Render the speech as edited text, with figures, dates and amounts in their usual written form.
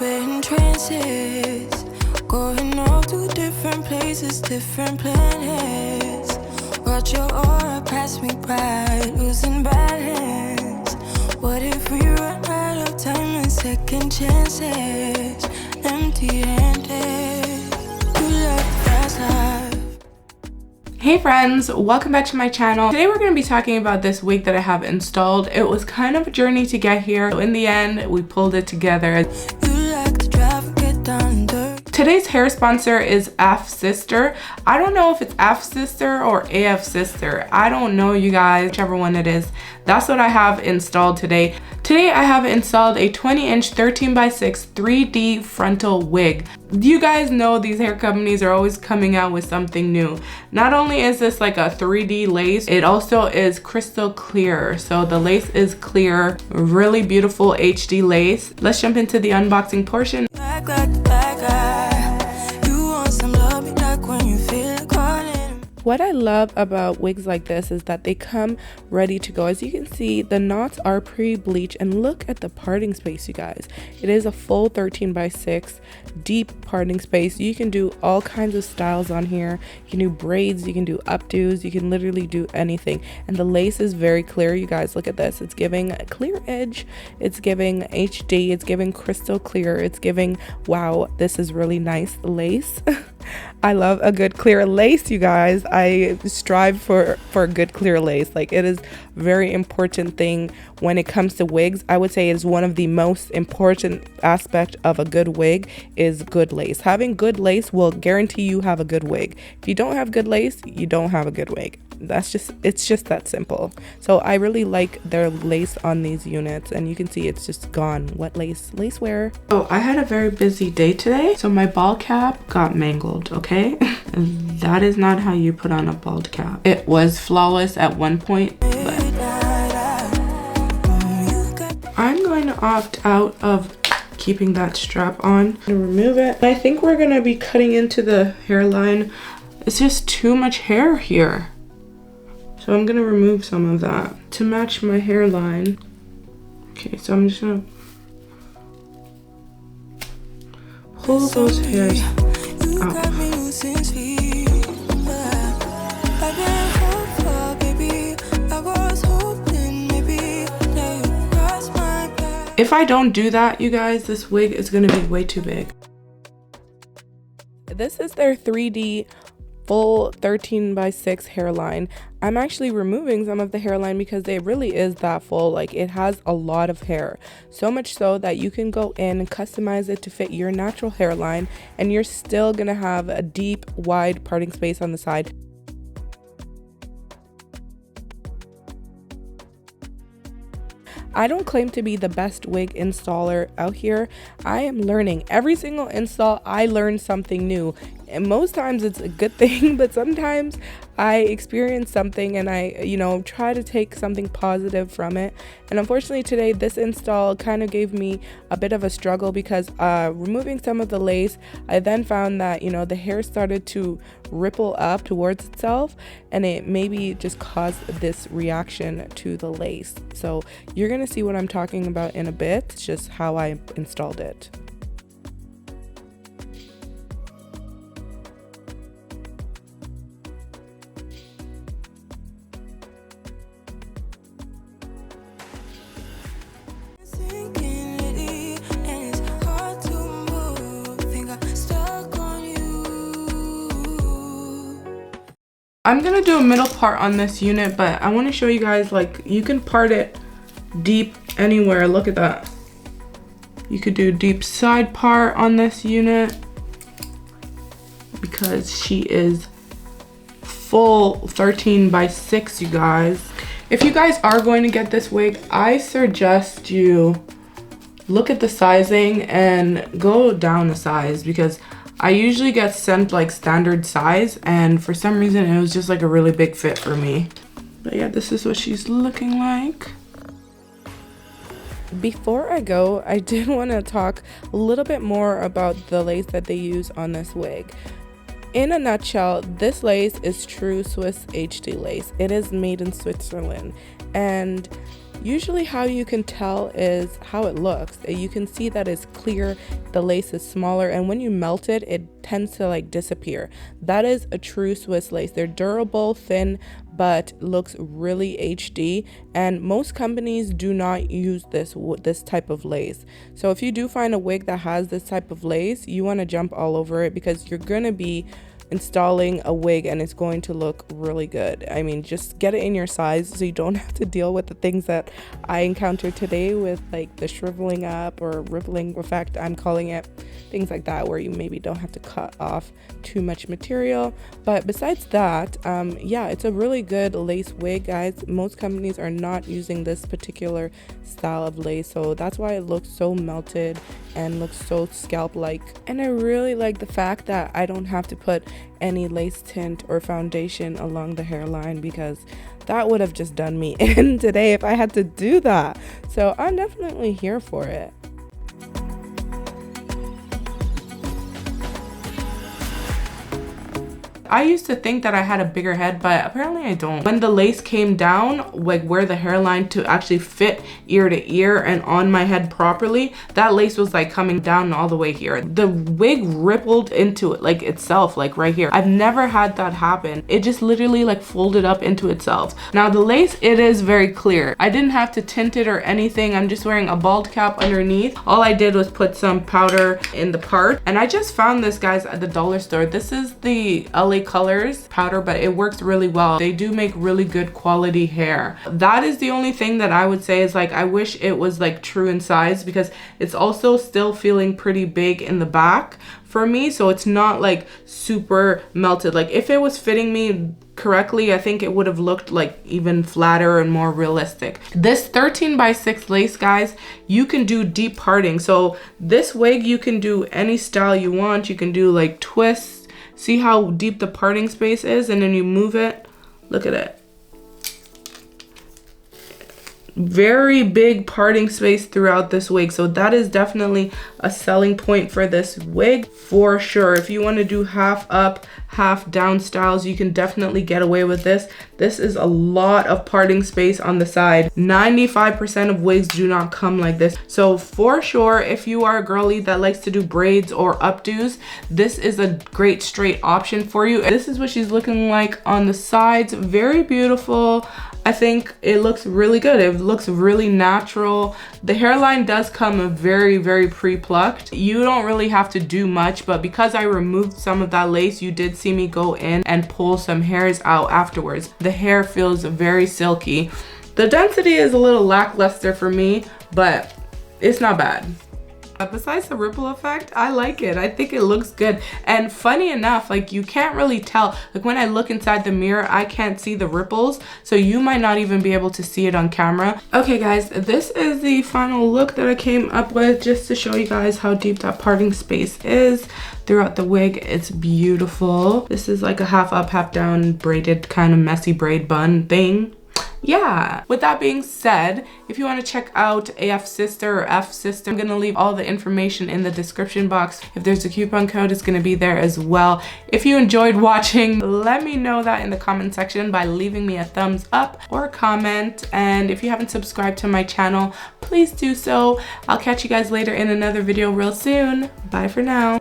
we're in trances, going off to different places, different planets. Watch your aura pass me by, losing balance. What if we run out of time and second chances? Empty-handed, you love fast life. Hey friends, welcome back to my channel. Today we're going to be talking about this wig that I have installed. It was kind of a journey to get here. So in the end, we pulled it together. You like to drive and get down dirty. Today's hair sponsor is Afsister. I don't know if it's Afsister or Afsister. I don't know, you guys, whichever one it is. That's what I have installed today. Today I have installed a 20-inch 13x6 3D frontal wig. You guys know these hair companies are always coming out with something new. Not only is this like a 3D lace, it also is crystal clear. So the lace is clear, really beautiful HD lace. Let's jump into the unboxing portion. What I love about wigs like this is that they come ready to go. As you can see, the knots are pre-bleached, and look at the parting space, you guys. It is a full 13x6 deep parting space. You can do all kinds of styles on here. You can do braids, you can do updos, you can literally do anything. And the lace is very clear, you guys. Look at this. It's giving a clear edge, it's giving HD, it's giving crystal clear, it's giving, wow, this is really nice lace. I love a good clear lace, you guys. I strive for a good clear lace. Like, it is a very important thing when it comes to wigs. I would say it is one of the most important aspect of a good wig is good lace. Having good lace will guarantee you have a good wig. If you don't have good lace, you don't have a good wig. It's just that simple. So I really like their lace on these units, and you can see it's just gone. What lace wear. Oh, I had a very busy day today, so my ball cap got mangled, okay? That is not how you put on a bald cap. It was flawless at one point, but I'm going to opt out of keeping that strap on and remove it. I think we're gonna be cutting into the hairline. It's just too much hair here. So I'm gonna remove some of that to match my hairline. Okay, so I'm just gonna pull those hairs out. If I don't do that, you guys, this wig is gonna be way too big. This is their 3D full 13x6 hairline. I'm actually removing some of the hairline because it really is that full. Like, it has a lot of hair, so much so that you can go in and customize it to fit your natural hairline, and you're still gonna have a deep, wide parting space on the side. I don't claim to be the best wig installer out here. I am learning. Every single install, I learn something new. And most times it's a good thing, but sometimes I experience something and I, try to take something positive from it. And unfortunately today, this install kind of gave me a bit of a struggle because removing some of the lace, I then found that, the hair started to ripple up towards itself, and it maybe just caused this reaction to the lace. So you're gonna see what I'm talking about in a bit. It's just how I installed it. I'm gonna do a middle part on this unit, but I want to show you guys, like, you can part it deep anywhere. Look at that. You could do deep side part on this unit because she is full 13x6, you guys. If you guys are going to get this wig, I suggest you look at the sizing and go down a size, because I usually get sent like standard size, and for some reason it was just like a really big fit for me. But yeah, this is what she's looking like. Before I go, I did want to talk a little bit more about the lace that they use on this wig. In a nutshell, this lace is true Swiss HD lace. It is made in Switzerland, and Usually how you can tell is how it looks. You can see that it's clear, the lace is smaller, and when you melt it, it tends to like disappear. That is a true Swiss lace. They're durable, thin, but looks really HD, and most companies do not use this type of lace. So if you do find a wig that has this type of lace, you want to jump all over it, because you're going to be installing a wig and it's going to look really good. I mean, just get it in your size so you don't have to deal with the things that I encountered today with like the shriveling up or rippling effect, I'm calling it, things like that, where you maybe don't have to cut off too much material. But besides that, yeah, it's a really good lace wig, guys. Most companies are not using this particular style of lace, so that's why it looks so melted and looks so scalp like. And I really like the fact that I don't have to put any lace tint or foundation along the hairline, because that would have just done me in today if I had to do that. So I'm definitely here for it. I used to think that I had a bigger head, but apparently I don't. When the lace came down, like where the hairline to actually fit ear to ear and on my head properly, that lace was like coming down all the way here. The wig rippled into it like itself, like right here. I've never had that happen. It just literally like folded up into itself. Now the lace, it is very clear. I didn't have to tint it or anything. I'm just wearing a bald cap underneath. All I did was put some powder in the part, and I just found this, guys, at the dollar store. This is the LA Colors powder, but it works really well. They do make really good quality hair. That is the only thing that I would say is like, I wish it was like true in size, because it's also still feeling pretty big in the back for me, so it's not like super melted. Like if it was fitting me correctly, I think it would have looked like even flatter and more realistic. This 13x6 lace, guys, you can do deep parting. So this wig, you can do any style you want. You can do like twists. See how deep the parting space is, and then you move it. Look at it. Very big parting space throughout this wig, so that is definitely a selling point for this wig for sure. If you want to do half up, half down styles, you can definitely get away with this. This is a lot of parting space on the side. 95% of wigs do not come like this, so for sure, if you are a girly that likes to do braids or updos, this is a great straight option for you. This is what she's looking like on the sides. Very beautiful. I think it looks really good. It looks really natural. The hairline does come very, very pre-plucked. You don't really have to do much, but because I removed some of that lace, you did see me go in and pull some hairs out afterwards. The hair feels very silky. The density is a little lackluster for me, but it's not bad. Besides the ripple effect, I like it. I think it looks good. And funny enough, like you can't really tell. Like when I look inside the mirror, I can't see the ripples. So you might not even be able to see it on camera. Okay guys, this is the final look that I came up with, just to show you guys how deep that parting space is throughout the wig. It's beautiful. This is like a half up, half down braided kind of messy braid bun thing. Yeah, with that being said, if you want to check out Afsister or Afsister, I'm going to leave all the information in the description box. If there's a coupon code, it's going to be there as well. If you enjoyed watching, let me know that in the comment section by leaving me a thumbs up or a comment. And if you haven't subscribed to my channel, please do so. I'll catch you guys later in another video real soon. Bye for now.